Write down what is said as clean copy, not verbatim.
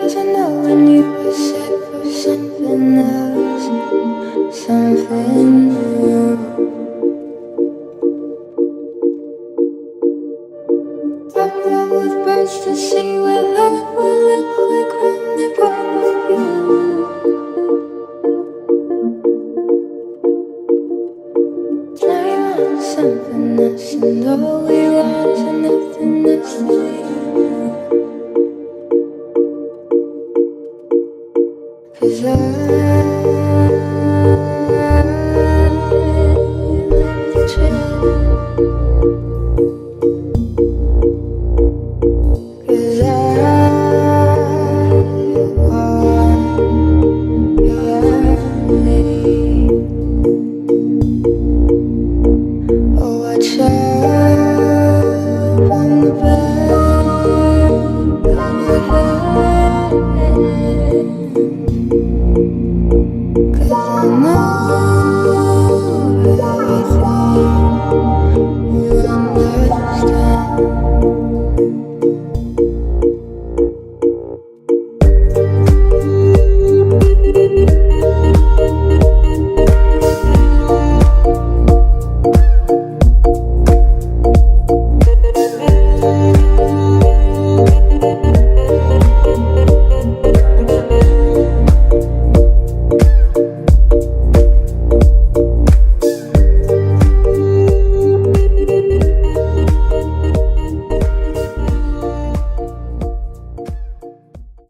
Cause I know when you were set for something else, something new. Bubble up with birds to see what love will look like when they're part of you. Now you want something else, and all we want is nothing else to leave.